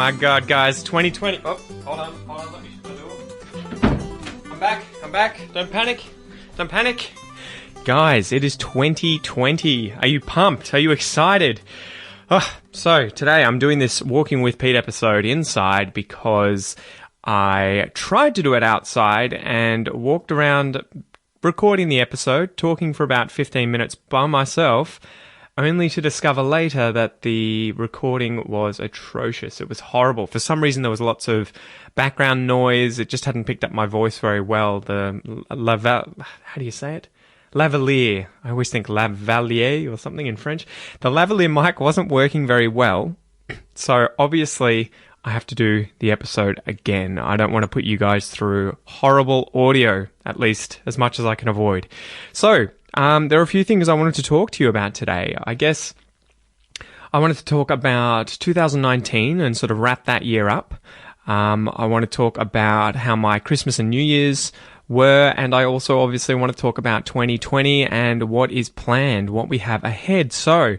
my God, guys, 2020. Oh, hold on, let me shut the door. I'm back. Don't panic. Guys, it is 2020. Are you pumped? Are you excited? So today I'm doing this Walking with Pete episode inside because I tried to do it outside and walked around recording the episode, talking for about 15 minutes by myself, only to discover later that the recording was atrocious. It was horrible. For some reason, there was lots of background noise. It just hadn't picked up my voice very well. How do you say it? Lavalier. I always think lavalier or something in French. The lavalier mic wasn't working very well. So obviously, I have to do the episode again. I don't want to put you guys through horrible audio, at least as much as I can avoid. So, there are a few things I wanted to talk to you about today. I guess I wanted to talk about 2019 and sort of wrap that year up. I want to talk about how my Christmas and New Year's were, and I also obviously want to talk about 2020 and what is planned, what we have ahead. So,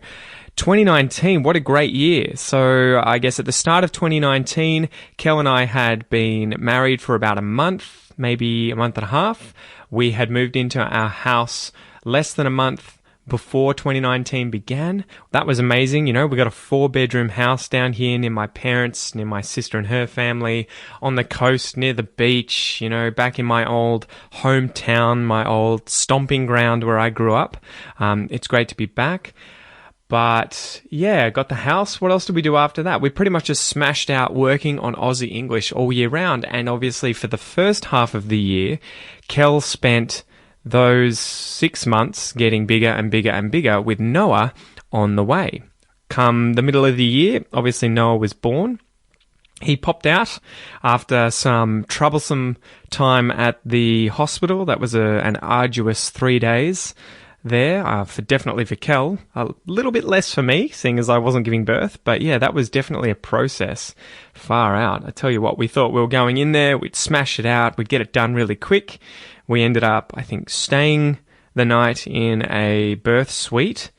2019, what a great year. So, I guess at the start of 2019, Kel and I had been married for about a month, maybe a month and a half. We had moved into our house less than a month before 2019 began. That was amazing. You know, we got a 4-bedroom house down here near my parents, near my sister and her family, on the coast, near the beach, you know, back in my old hometown, my old stomping ground where I grew up. It's great to be back. But yeah, got the house. What else did we do after that? We pretty much just smashed out working on Aussie English all year round. And obviously for the first half of the year, Kel spent those 6 months getting bigger and bigger and bigger with Noah on the way. Come the middle of the year, obviously Noah was born. He popped out after some troublesome time at the hospital. That was an arduous 3 days there, definitely for Kel. A little bit less for me, seeing as I wasn't giving birth. But yeah, that was definitely a process. Far out. I tell you what, we thought we were going in there, we'd smash it out, we'd get it done really quick. We ended up, I think, staying the night in a birth suite.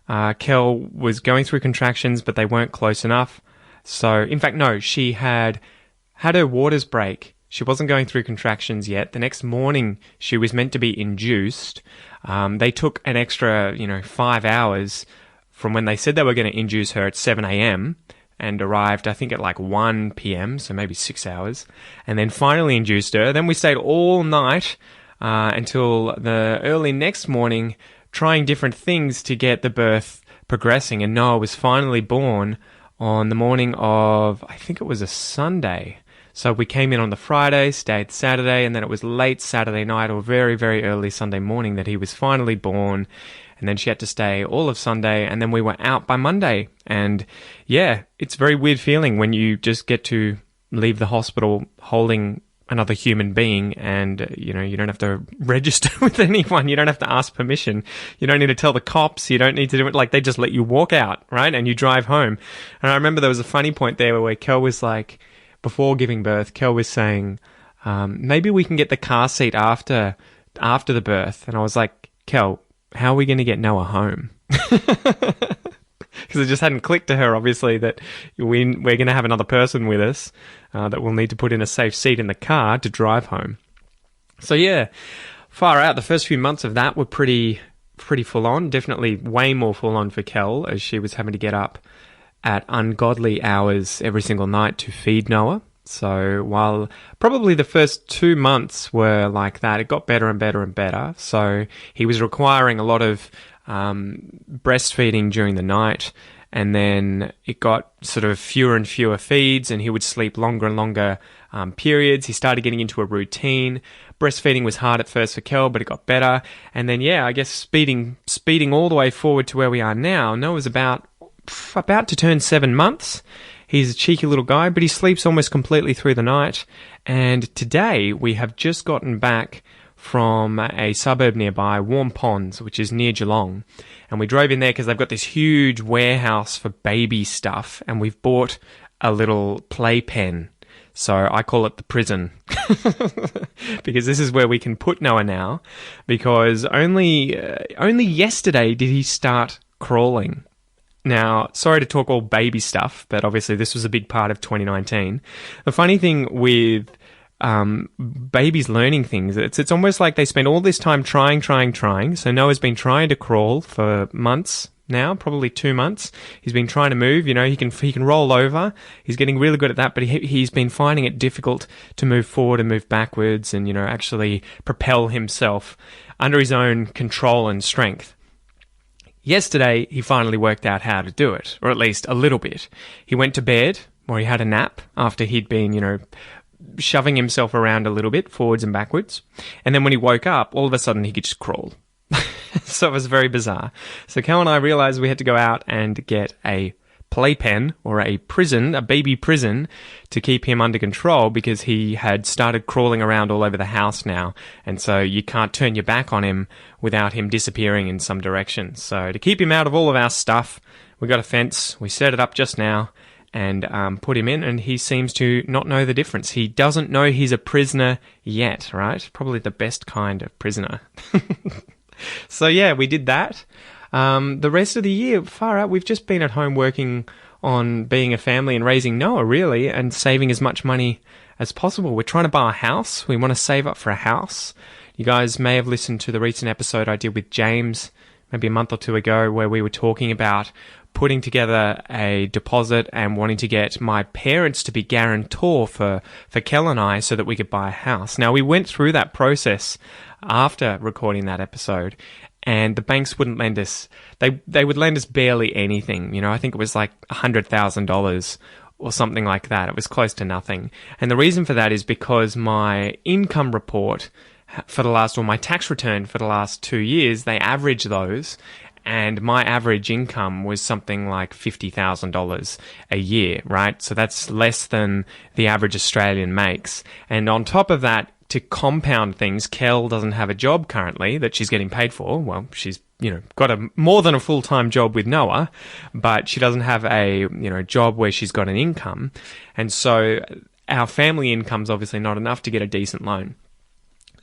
Kel was going through contractions, but they weren't close enough. So, in fact, no, she had her waters break. She wasn't going through contractions yet. The next morning, she was meant to be induced. They took an extra, 5 hours from when they said they were going to induce her at 7 a.m. and arrived, I think, at like 1 p.m., so maybe 6 hours, and then finally induced her. Then we stayed all night until the early next morning, trying different things to get the birth progressing, and Noah was finally born on the morning of, I think it was a Sunday. So we came in on the Friday, stayed Saturday, and then it was late Saturday night or very, very early Sunday morning that he was finally born. And then she had to stay all of Sunday, and then we were out by Monday. And yeah, it's a very weird feeling when you just get to leave the hospital holding another human being, and you don't have to register with anyone. You don't have to ask permission. You don't need to tell the cops. You don't need to do it. Like, they just let you walk out, right? And you drive home. And I remember there was a funny point there where Kel was like, before giving birth, Kel was saying, maybe we can get the car seat after the birth. And I was like, Kel, how are we going to get Noah home? Because it just hadn't clicked to her, obviously, that we're going to have another person with us that we'll need to put in a safe seat in the car to drive home. So yeah, far out. The first few months of that were pretty full on. Definitely way more full on for Kel, as she was having to get up at ungodly hours every single night to feed Noah. So while probably the first 2 months were like that, it got better and better and better. So he was requiring a lot of breastfeeding during the night, and then it got sort of fewer and fewer feeds, and he would sleep longer and longer periods. He started getting into a routine. Breastfeeding was hard at first for Kel, but it got better. And then, yeah, I guess speeding all the way forward to where we are now. Noah's about to turn 7 months. He's a cheeky little guy, but he sleeps almost completely through the night. And today we have just gotten back from a suburb nearby, Warm Ponds, which is near Geelong. And we drove in there because they've got this huge warehouse for baby stuff, and we've bought a little playpen. So I call it the prison because this is where we can put Noah now, because only yesterday did he start crawling. Now, sorry to talk all baby stuff, but obviously this was a big part of 2019. The funny thing with babies learning things, it's almost like they spend all this time trying. So Noah's been trying to crawl for months now, probably 2 months. He's been trying to move. He can roll over. He's getting really good at that, but he's been finding it difficult to move forward and move backwards and, actually propel himself under his own control and strength. Yesterday, he finally worked out how to do it, or at least a little bit. He went to bed, or he had a nap after he'd been, shoving himself around a little bit, forwards and backwards. And then when he woke up, all of a sudden he could just crawl. So it was very bizarre. So Cal and I realized we had to go out and get a playpen or a baby prison to keep him under control because he had started crawling around all over the house now. And so you can't turn your back on him without him disappearing in some direction. So to keep him out of all of our stuff, we got a fence. We set it up just now and put him in, and he seems to not know the difference. He doesn't know he's a prisoner yet, right? Probably the best kind of prisoner. So yeah, we did that. The rest of the year, far out, we've just been at home working on being a family and raising Noah, really, and saving as much money as possible. We're trying to buy a house. We want to save up for a house. You guys may have listened to the recent episode I did with James maybe a month or two ago where we were talking about putting together a deposit and wanting to get my parents to be guarantor for Kel and I so that we could buy a house. Now, we went through that process after recording that episode, and the banks wouldn't lend us. They would lend us barely anything. I think it was like $100,000 or something like that. It was close to nothing. And the reason for that is because my income report my tax return for the last 2 years, they average those, and my average income was something like $50,000 a year, right? So that's less than the average Australian makes. And on top of that, to compound things, Kel doesn't have a job currently that she's getting paid for. Well, she's, got more than a full-time job with Noah, but she doesn't have a, job where she's got an income. And so our family income's obviously not enough to get a decent loan.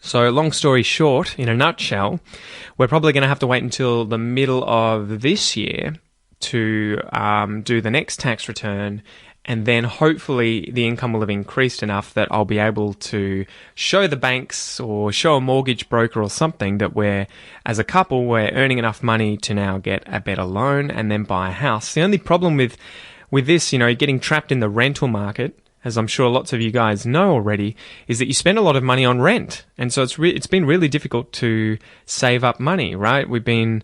So long story short, in a nutshell, we're probably going to have to wait until the middle of this year to do the next tax return, and then hopefully the income will have increased enough that I'll be able to show the banks or show a mortgage broker or something that as a couple, we're earning enough money to now get a better loan and then buy a house. The only problem with this, getting trapped in the rental market, as I'm sure lots of you guys know already, is that you spend a lot of money on rent. And so it's been really difficult to save up money, right? We've been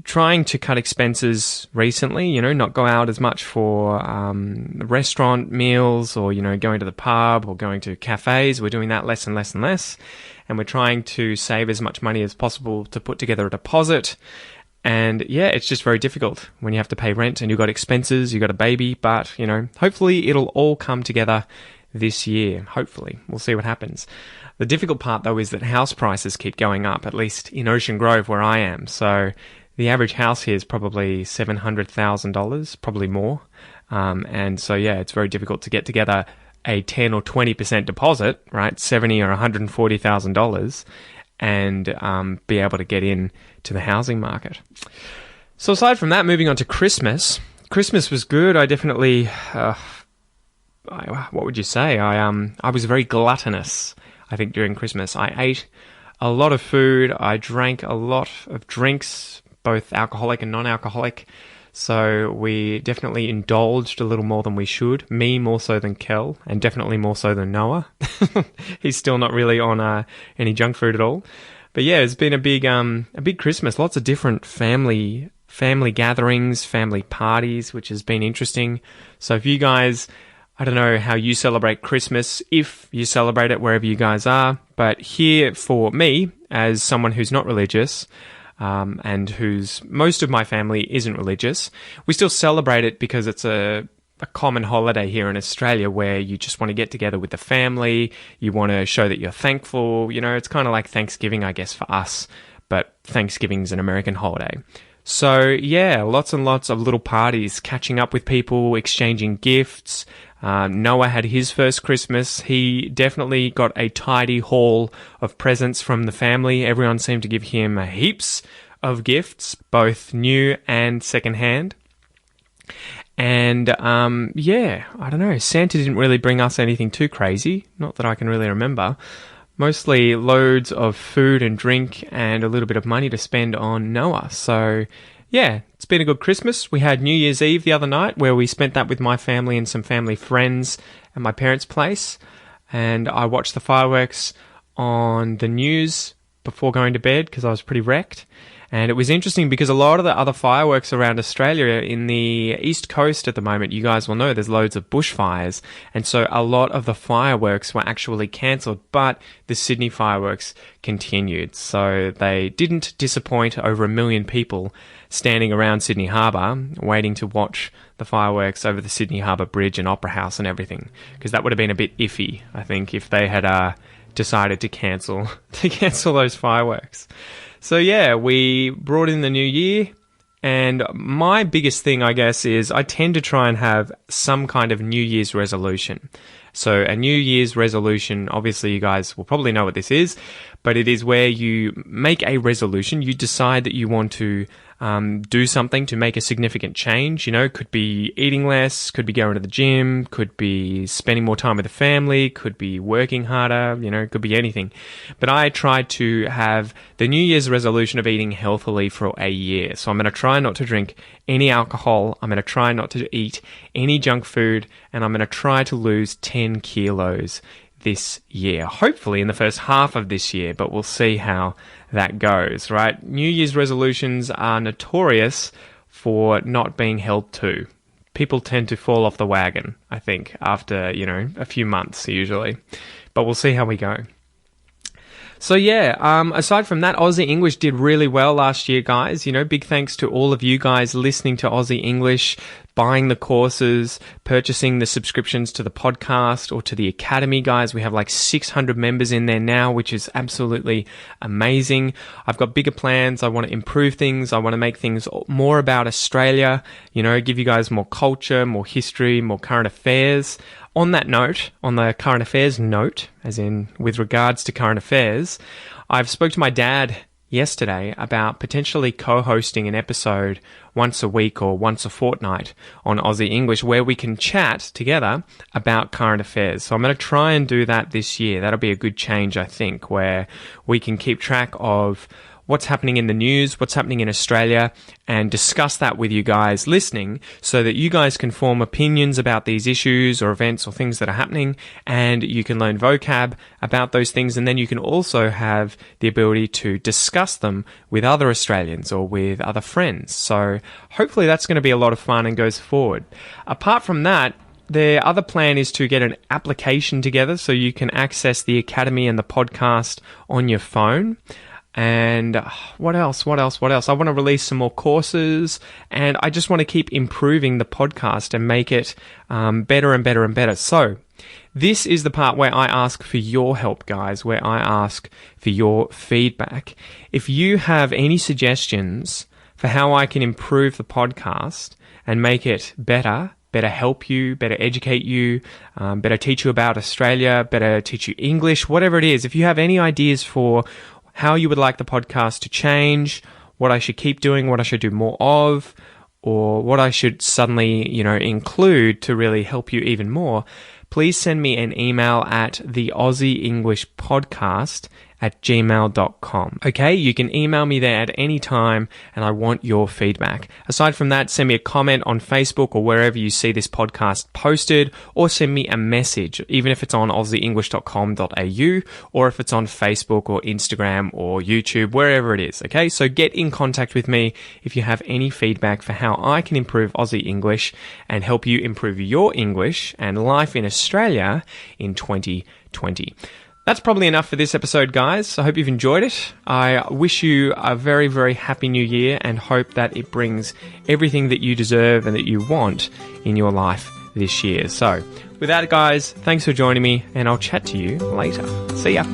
trying to cut expenses recently, not go out as much for restaurant meals or, going to the pub or going to cafes. We're doing that less and less and less. And we're trying to save as much money as possible to put together a deposit. And yeah, it's just very difficult when you have to pay rent and you've got expenses, you've got a baby, but, hopefully it'll all come together this year. Hopefully. We'll see what happens. The difficult part, though, is that house prices keep going up, at least in Ocean Grove where I am. So the average house here is probably $700,000, probably more. And so, yeah, it's very difficult to get together a 10 or 20% deposit, right? $70,000 or $140,000 and be able to get in to the housing market. So aside from that, moving on to Christmas. Christmas was good. I definitely, what would you say? I was very gluttonous, I think, during Christmas. I ate a lot of food. I drank a lot of drinks, both alcoholic and non-alcoholic. So we definitely indulged a little more than we should. Me more so than Kel, and definitely more so than Noah. He's still not really on any junk food at all. But yeah, it's been a big Christmas. Lots of different family gatherings, family parties, which has been interesting. So if you guys, I don't know how you celebrate Christmas, if you celebrate it wherever you guys are, but here for me, as someone who's not religious, and most of my family isn't religious, we still celebrate it because it's a common holiday here in Australia where you just want to get together with the family, you want to show that you're thankful, it's kind of like Thanksgiving, I guess, for us, but Thanksgiving's an American holiday. So yeah, lots and lots of little parties, catching up with people, exchanging gifts. Noah had his first Christmas. He definitely got a tidy haul of presents from the family. Everyone seemed to give him heaps of gifts, both new and secondhand. And yeah, I don't know. Santa didn't really bring us anything too crazy. Not that I can really remember. Mostly loads of food and drink and a little bit of money to spend on Noah. So yeah, it's been a good Christmas. We had New Year's Eve the other night where we spent that with my family and some family friends at my parents' place. And I watched the fireworks on the news before going to bed because I was pretty wrecked. And it was interesting because a lot of the other fireworks around Australia in the East Coast at the moment, you guys will know there's loads of bushfires. And so a lot of the fireworks were actually cancelled, but the Sydney fireworks continued. So they didn't disappoint over 1 million people standing around Sydney Harbour waiting to watch the fireworks over the Sydney Harbour Bridge and Opera House and everything. Because that would have been a bit iffy, I think, if they had decided to cancel those fireworks. So yeah, we brought in the new year, and my biggest thing, I guess, is I tend to try and have some kind of New Year's resolution. So a New Year's resolution, obviously you guys will probably know what this is, but it is where you make a resolution, you decide that you want to do something to make a significant change. You know, could be eating less, could be going to the gym, could be spending more time with the family, could be working harder, you know, could be anything. But I tried to have the New Year's resolution of eating healthily for a year. So I'm going to try not to drink any alcohol, I'm going to try not to eat any junk food, and I'm going to try to lose 10 kilos this year. Hopefully in the first half of this year, but we'll see how that goes, right? New Year's resolutions are notorious for not being held to. People tend to fall off the wagon, I think, after, you know, a few months usually. But we'll see how we go. So yeah, aside from that, Aussie English did really well last year, guys. You know, big thanks to all of you guys listening to Aussie English, buying the courses, purchasing the subscriptions to the podcast or to the academy, guys. We have like 600 members in there now, which is absolutely amazing. I've got bigger plans. I want to improve things. I want to make things more about Australia, you know, give you guys more culture, more history, more current affairs. On that note, on the current affairs note, as in with regards to current affairs, I've spoke to my dad yesterday about potentially co-hosting an episode once a week or once a fortnight on Aussie English where we can chat together about current affairs. So I'm going to try and do that this year. That'll be a good change, I think, where we can keep track of what's happening in the news, what's happening in Australia, and discuss that with you guys listening so that you guys can form opinions about these issues or events or things that are happening, and you can learn vocab about those things, and then you can also have the ability to discuss them with other Australians or with other friends. So hopefully that's going to be a lot of fun and goes forward. Apart from that, the other plan is to get an application together so you can access the Academy and the podcast on your phone. And what else? I want to release some more courses, and I just want to keep improving the podcast and make it better and better and better. So this is the part where I ask for your help, guys, where I ask for your feedback. If you have any suggestions for how I can improve the podcast and make it better help you, better educate you, better teach you about Australia, better teach you English, whatever it is, if you have any ideas for how you would like the podcast to change, what I should keep doing, what I should do more of, or what I should suddenly, you know, include to really help you even more, please send me an email at the Aussie English Podcast @gmail.com. Okay, you can email me there at any time, and I want your feedback. Aside from that, send me a comment on Facebook or wherever you see this podcast posted, or send me a message, even if it's on aussieenglish.com.au, or if it's on Facebook or Instagram or YouTube, wherever it is. Okay, so get in contact with me if you have any feedback for how I can improve Aussie English and help you improve your English and life in Australia in 2020. That's probably enough for this episode, guys. I hope you've enjoyed it. I wish you a very, very happy new year and hope that it brings everything that you deserve and that you want in your life this year. So, with that, guys, thanks for joining me, and I'll chat to you later. See ya.